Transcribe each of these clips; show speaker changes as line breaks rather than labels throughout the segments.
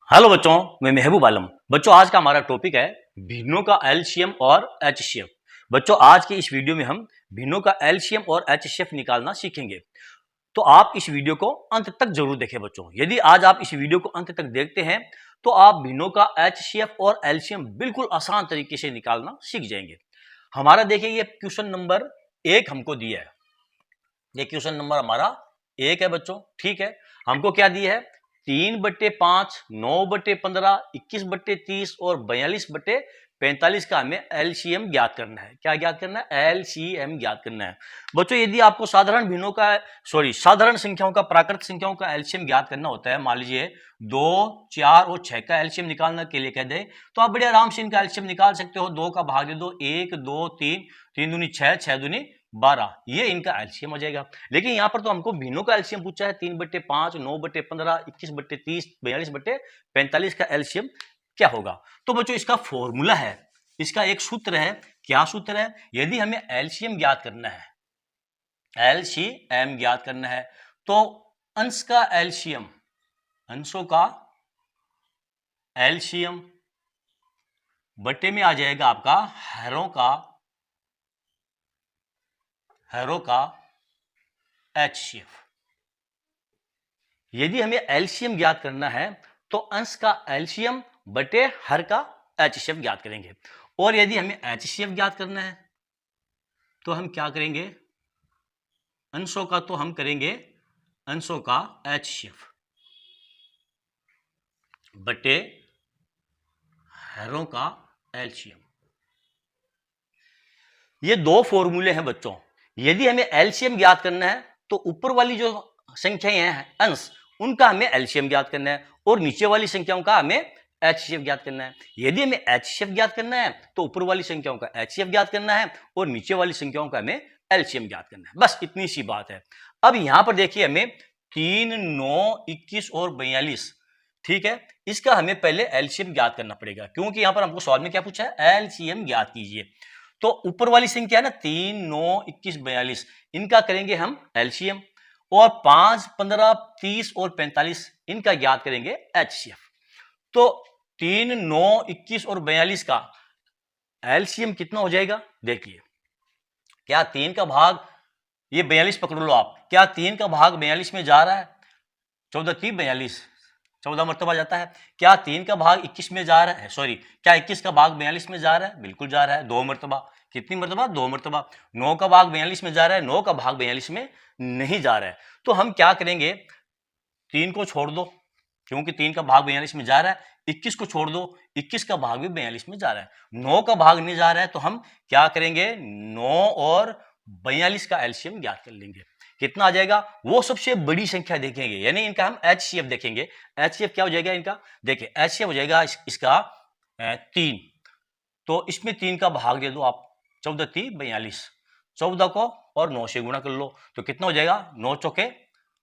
Hello बच्चों, मैं महबूब आलम। बच्चों, आज का हमारा टॉपिक है भिन्नों का एलसीएम और एचसीएफ। बच्चों, आज की इस वीडियो में हम भिन्नों का एलसीएम और एचसीएफ निकालना सीखेंगे। तो आप इस वीडियो को अंत तक जरूर देखें बच्चों। यदि आज आप इस वीडियो को अंत तक देखते हैं तो आप भिन्नों का एचसीएफ और एलसीएम बिल्कुल आसान तरीके से निकालना सीख जाएंगे। हमारा देखिए, ये क्वेश्चन नंबर 1 हमको दिया है। ये क्वेश्चन नंबर हमारा 1 है बच्चों। ठीक है, हमको क्या दिया है? 3/5, 9/15, 21/30 और 42/45 का हमें एलसीएम ज्ञात करना है। क्या ज्ञात करना है? एलसीएम ज्ञात करना है। बच्चों, यदि आपको साधारण संख्याओं का, प्राकृत संख्याओं का एलसीएम ज्ञात करना होता है, मान लीजिए 2, 4 और 6 का एलसीएम निकालने के लिए कह दे, तो आप बड़े आराम से इनका एलसीएम निकाल सकते हो। 2 का भाग दे दो, 1, 2, 3, 3 दूनी 6, 6 दूनी 12, ये इनका एलसीएम हो जाएगा। लेकिन यहां पर तो हमको भिन्नों का एलसीएम पूछा है। 3/5, 9/15, 21/30, 42/45 का एलसीएम क्या होगा? तो बच्चों, इसका फॉर्मूला है, इसका एक सूत्र है। क्या सूत्र है? यदि हमें एलसीएम ज्ञात करना है, एलसीएम ज्ञात करना है, तो अंश का एलसीएम, अंशों का एलसीएम बटे में आ जाएगा आपका हैरों का एचसीएफ। यदि हमें एलसीएम ज्ञात करना है तो अंश का एलसीएम बटे हर का एचसीएफ ज्ञात करेंगे। और यदि हमें एचसीएफ ज्ञात करना है तो हम क्या करेंगे? अंशों का तो हम करेंगे अंशों का एचसीएफ बटे हैरों का एलसीएम। ये दो फॉर्मूले हैं बच्चों। यदि हमें एलसीएम ज्ञात करना है तो ऊपर वाली जो संख्याएं हैं अंश, उनका हमें एलसीएम ज्ञात करना है और नीचे वाली संख्याओं का हमें एचसीएफ ज्ञात करना है। यदि हमें एचसीएफ ज्ञात करना है तो ऊपर वाली संख्याओं का एचसीएफ ज्ञात करना है और नीचे वाली संख्याओं का हमें एलसीएम ज्ञात करना है। बस इतनी सी बात है। अब यहां पर देखिए, हमें 3, 9, 21 और 42, ठीक है, इसका हमें पहले एलसीएम ज्ञात करना पड़ेगा, क्योंकि यहां पर हमको सवाल में क्या पूछा है? एलसीएम ज्ञात कीजिए। तो ऊपर वाली संख्या है ना, 3, 9, 21, 42, इनका करेंगे हम एलसीएम, और 5, 15, 30 और 45 इनका ज्ञात करेंगे एचसीएफ। तो 3, 9, 21 और 42 का एलसीएम कितना हो जाएगा? देखिए, क्या 3 का भाग, ये 42 पकड़ लो आप, क्या 3 का भाग 42 में जा रहा है? 14 3 42, 14 मरतबा जाता है। क्या 3 का भाग 21 में जा रहा है? सॉरी, क्या 21 का भाग 42 में जा रहा है? बिल्कुल जा रहा है, 2 मरतबा। कितनी मरतबा? 2 मरतबा। 9 का भाग 42 में जा रहा है? 9 का भाग 42 में नहीं जा रहा है। तो हम क्या करेंगे? 3 को छोड़ दो, क्योंकि 3 का भाग 42 में जा रहा है। 21 को छोड़ दो, 21 का भाग भी 42 में जा रहा है। 9 का भाग नहीं जा रहा है, तो हम क्या करेंगे? 9 और 42 का एलसीएम ज्ञात कर लेंगे। कितना आ जाएगा? वो सबसे बड़ी संख्या देखेंगे, यानी इनका हम एचसीएफ देखेंगे। एचसीएफ क्या हो जाएगा इनका? देखिए, एचसीएफ हो जाएगा इसका 3। तो इसमें 3 का भाग दे दो आप, 14 3 42, 14 को और 9 से गुणा कर लो, तो कितना हो जाएगा? 9 चौके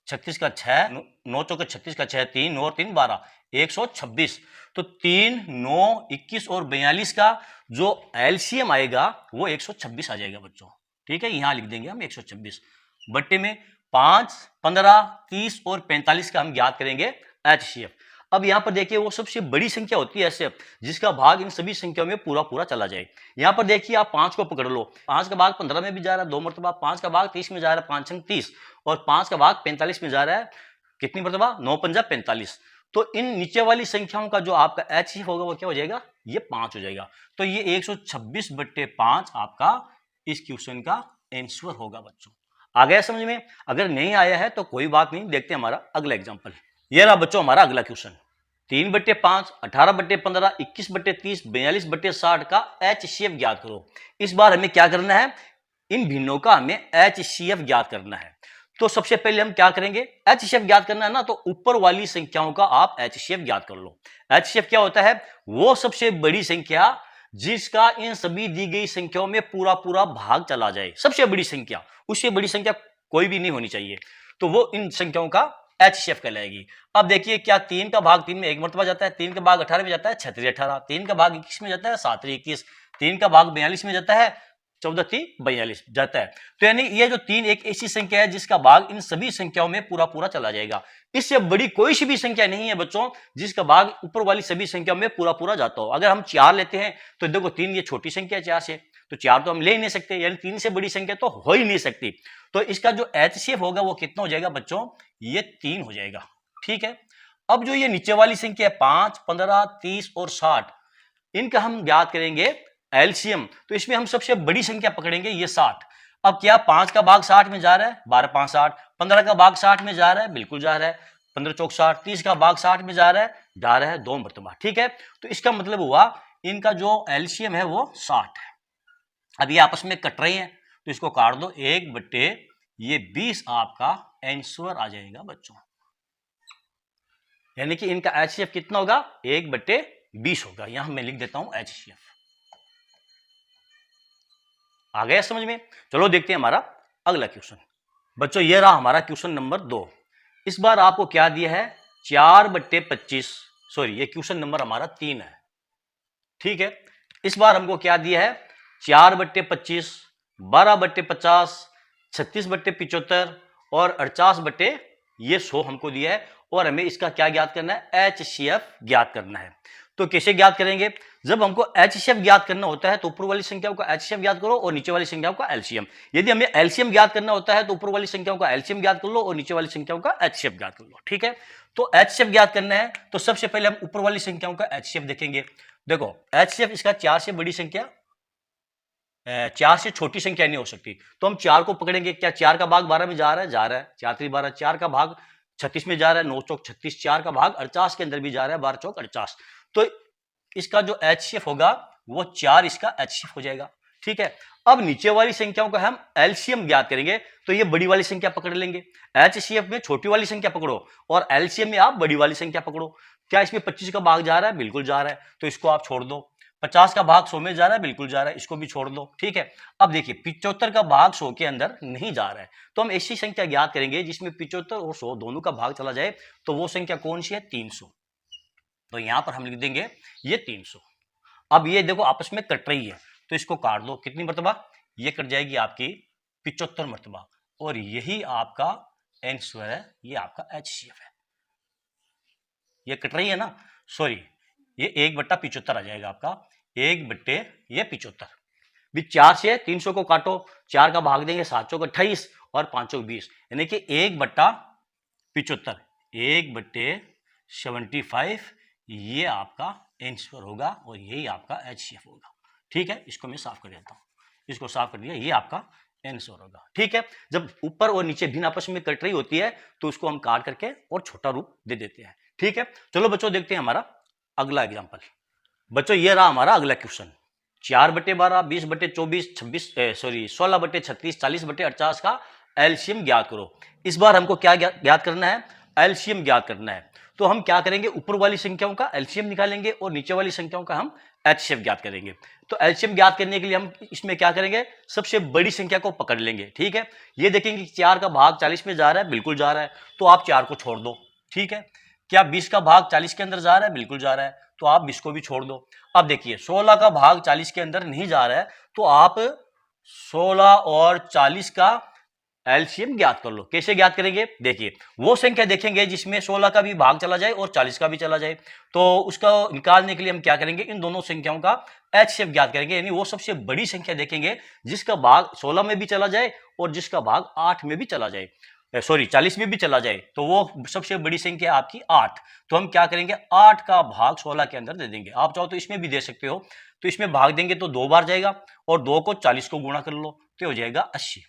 36 का 6, 9 चौके 36 का 6, 3 और 3 12, 126। तो 3, 9, 21 और 42 का जो एलसीएम आएगा वो 126 आ जाएगा बच्चों। ठीक है, यहां लिख देंगे हम 126 बट्टे में 5, 15, 30 और 45 का हम ज्ञात करेंगे एचसीएफ। अब यहां पर देखिए, वो सबसे बड़ी संख्या होती है एचसीएफ, जिसका भाग इन सभी संख्याओं में पूरा पूरा चला जाए। यहां पर देखिए, आप 5 को पकड़ लो, 5 का भाग 15 में भी जा रहा है 2 मरतबा, 5 का भाग 30 में जा रहा है 5 अंक 30, और 5 का भाग 45 में जा रहा है कितनी मरतबा? 9 पंजा 45। तो इन नीचे वाली संख्याओं का जो आपका एचसीएफ होगा वो क्या हो जाएगा? ये 5 हो जाएगा। तो ये 126/5 आपका इस क्वेश्चन का आंसर होगा बच्चों। आ गया समझ में? अगर नहीं आया है तो कोई बात नहीं, देखते हैं हमारा अगला एग्जांपल। ये रहा बच्चों हमारा अगला क्वेश्चन। 3/5, 18/15, 21/30, 42/60 का एचसीएफ ज्ञात करो। इस बार हमें क्या करना है? इन भिन्नों का हमें एचसीएफ ज्ञात करना है। तो सबसे पहले हम क्या करेंगे? एचसीएफ ज्ञात करना है ना, तो ऊपर वाली संख्याओं का आप एचसीएफ ज्ञात कर लो। एचसीएफ क्या होता है? वो सबसे बड़ी संख्या जिसका इन सभी दी गई संख्याओं में पूरा पूरा भाग चला जाए। सबसे बड़ी संख्या, उससे बड़ी संख्या कोई भी नहीं होनी चाहिए, तो वो इन संख्याओं का एचसीएफ कहलाएगी। अब देखिए, क्या 3 का भाग 3 में 1 मरतबा जाता है? 3 का भाग 18 में जाता है 6 18, 3 का भाग 21 में जाता है 7 21, 3 का भाग 42 में जाता है 14 3 42 जाता है। तो यानी ये जो 3 एक ऐसी संख्या है जिसका भाग इन सभी संख्याओं में पूरा पूरा चला जाएगा। इससे बड़ी कोई सी भी संख्या नहीं है बच्चों जिसका भाग ऊपर वाली सभी संख्याओं में पूरा पूरा जाता हो। अगर हम 4 लेते हैं तो देखो 3 ये छोटी संख्या है 4 से, तो 4 तो हम ले ही नहीं सकते, यानी 3 से बड़ी संख्या तो हो ही नहीं सकती। तो इसका जो HCF होगा वो कितना हो जाएगा बच्चों, ये 3 हो जाएगा। ठीक है, अब जो ये नीचे वाली संख्या है 5, 15, 30 और 60, इनका हम ज्ञात करेंगे एलसीएम। तो इसमें हम सबसे बड़ी संख्या पकड़ेंगे, ये 60। अब क्या 5 का भाग 60 में जा रहा है, 12 5 60, 15 का भाग 60 में जा रहा है, बिल्कुल जा रहा है, 15 चौक 60, 30 का भाग 60 में जा रहा है 2 मरतबा। ठीक है, तो इसका मतलब हुआ इनका जो एलसीएम है वो 60 है। अब ये आपस में कट रहे हैं तो इसको काट दो, 1/, ये 20 आपका आंसर आ जाएगा बच्चों। यानी कि इनका HCF कितना होगा, 1/20 होगा। यहां मैं लिख देता हूं HCF। आ गया समझ में? चलो देखते हैं हमारा अगला क्वेश्चन। बच्चों ये रहा हमारा क्वेश्चन नंबर 2। इस बार आपको क्या दिया है, 4/25, सॉरी ये क्वेश्चन नंबर हमारा 3 है। ठीक है, इस बार हमको क्या दिया है, 4/25, 12/50, 36/75 और 48/100 हमको दिया है, और हमें इसका क्या ज्ञात करना है, HCF ज्ञात करना है। तो कैसे ज्ञात करेंगे, जब हमको HCF ज्ञात करना होता है तो ऊपर वाली संख्याओं का HCF ज्ञात करो और नीचे वाली संख्याओं का LCM। यदि हमें LCM ज्ञात करना होता है तो ऊपर वाली संख्याओं का LCM ज्ञात कर लो और नीचे वाली संख्याओं का HCF ज्ञात कर लो। ठीक है, तो HCF ज्ञात करना है तो सबसे पहले हम ऊपर वाली संख्याओं का HCF देखेंगे। देखो HCF इसका 4 से बड़ी संख्या, 4 से छोटी संख्या नहीं हो सकती, तो हम 4 को पकड़ेंगे। क्या 4 का भाग 12 में जा रहा है, जा रहा है, 4 3 12, 4 का भाग 36 में जा रहा है, 9 चौक 36, 4 का भाग 48 के अंदर भी जा रहा है, 12 चौक 48। तो इसका जो HCF होगा वो 4 इसका HCF हो जाएगा। ठीक है, अब नीचे वाली संख्याओं का हम LCM ज्ञात करेंगे, तो ये बड़ी वाली संख्या पकड़ लेंगे। HCF में छोटी वाली संख्या पकड़ो और LCM में आप बड़ी वाली संख्या पकड़ो। क्या इसमें 25 का भाग जा रहा है, बिल्कुल जा रहा है, तो इसको आप छोड़ दो। 50 का भाग 100 में जा रहा है, बिल्कुल जा रहा है, इसको भी छोड़ दो। ठीक है, अब देखिए 75 का भाग 100 के अंदर नहीं जा रहा है, तो हम ऐसी संख्या ज्ञात करेंगे जिसमें 75 और 100 दोनों का भाग चला जाए, तो वो संख्या कौन सी है, 300। तो यहां पर हम लिख देंगे ये 300। अब ये देखो आपस में कट रही है तो इसको काट दो, कितनी मरतबा, ये कट जाएगी आपकी 75 मरतबा, और यही आपका आंसर है, ये आपका HCF है। ये कट रही है ना, सॉरी ये 1/75 आ जाएगा आपका, 1/75। भी 4 से 300 को काटो, 4 का भाग देंगे 7 चौक 28 और 5 चौक 20, यानी कि 1/75, 1/75 ये आपका आंसर होगा और यही आपका HCF होगा। ठीक है, इसको मैं साफ कर देता हूं, इसको साफ कर दिया, ये आपका आंसर होगा। ठीक है, जब ऊपर और नीचे भिन्न आपस में कट रही होती है तो उसको हम काट करके और छोटा रूप दे देते हैं। ठीक है, चलो बच्चों देखते हैं हमारा अगला एग्जाम्पल। बच्चों ये रहा हमारा अगला क्वेश्चन, 4/12, 20/24, 16/36, 40/48 का LCM ज्ञात करो। इस बार हमको क्या ज्ञात करना है, LCM ज्ञात करना है। तो हम क्या करेंगे, ऊपर वाली संख्याओं का LCM निकालेंगे और नीचे वाली संख्याओं का हम HCF ज्ञात करेंगे। तो LCM ज्ञात करने के लिए हम इसमें क्या करेंगे, सबसे बड़ी संख्या को पकड़ लेंगे। ठीक है, ये देखेंगे 4 का भाग 40 में जा रहा है, बिल्कुल जा रहा है, तो आप 4 को छोड़ दो। ठीक है, क्या 20 का भाग 40 के अंदर जा रहा है, बिल्कुल जा रहा है, तो आप 20 को भी छोड़ दो। अब देखिए 16 का भाग 40 के अंदर नहीं जा रहा है, तो आप 16 और 40 का LCM ज्ञात कर लो। कैसे ज्ञात करेंगे, देखिए वो संख्या देखेंगे जिसमें 16 का भी भाग चला जाए और 40 का भी चला जाए, तो उसका निकालने के लिए हम क्या करेंगे, इन दोनों संख्याओं का HCF ज्ञात करेंगे। यानी वो सबसे बड़ी संख्या देखेंगे जिसका भाग 16 में भी चला जाए और जिसका भाग 8 में भी चला जाए, सॉरी 40 में भी चला जाए, तो वो सबसे बड़ी संख्या आपकी 8। तो हम क्या करेंगे, 8 का भाग 16 के अंदर दे देंगे। आप चाहो तो इसमें भी दे सकते हो, तो इसमें भाग देंगे तो 2 बार जाएगा और 2 को 40 को गुणा कर लो तो हो जाएगा 80।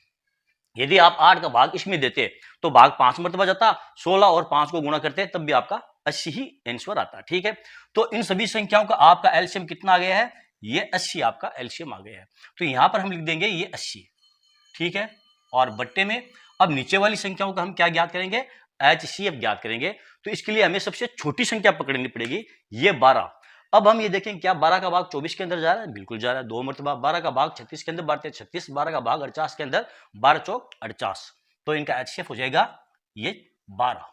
यदि आप 8 का भाग इसमें देते तो भाग 5 मरतबा जाता, 16 और 5 को गुणा करते तब भी आपका 80 ही आंसर आता। ठीक है, तो इन सभी संख्याओं का आपका LCM कितना आ गया है, ये 80 आपका LCM आ गया है। तो यहां पर हम लिख देंगे ये 80। ठीक है, और बट्टे में अब नीचे वाली संख्याओं का हम क्या ज्ञात करेंगे, HCF ज्ञात करेंगे। तो इसके लिए हमें सबसे छोटी संख्या पकड़नी पड़ेगी, ये 12। अब हम ये देखें क्या 12 का भाग 24 के अंदर जा रहा है, बिल्कुल जा रहा है, 2 मरतबा। 12 का भाग 36 के अंदर बांटते हैं 36, 12 का भाग 48 के अंदर 12 चौक 48, तो इनका HCF हो जाएगा ये 12।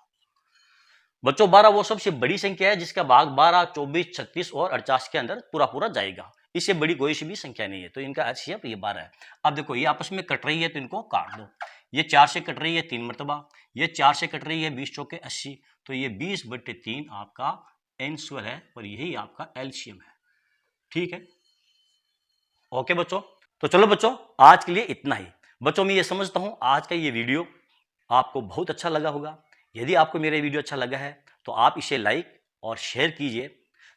बच्चों 12 वो सबसे बड़ी संख्या है जिसका भाग 12, 24, 36 और 48 के अंदर पूरा पूरा जाएगा, इससे बड़ी कोई सी भी संख्या नहीं है, तो इनका HCF ये 12 है। अब देखो ये आपस में कट रही है तो इनको काट दो, ये 4 से कट रही है 3 मरतबा, ये 4 से कट रही है 20 चौके 80, तो ये 20/3 आपका आंसर है और यही आपका एलसीएम है। ठीक है, ओके बच्चों। तो चलो बच्चों, आज के लिए इतना ही। बच्चों मैं ये समझता हूं आज का ये वीडियो आपको बहुत अच्छा लगा होगा। यदि आपको मेरा वीडियो अच्छा लगा है तो आप इसे लाइक और शेयर कीजिए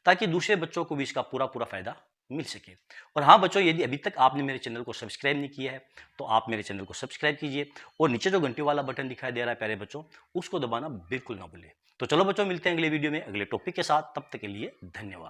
ताकि दूसरे बच्चों को भी इसका पूरा पूरा फायदा मिल सके। और हाँ बच्चों, यदि अभी तक आपने मेरे चैनल को सब्सक्राइब नहीं किया है तो आप मेरे चैनल को सब्सक्राइब कीजिए और नीचे जो घंटी वाला बटन दिखाई दे रहा है प्यारे बच्चों, उसको दबाना बिल्कुल ना भूलिए। तो चलो बच्चों, मिलते हैं अगले वीडियो में अगले टॉपिक के साथ। तब तक के लिए धन्यवाद।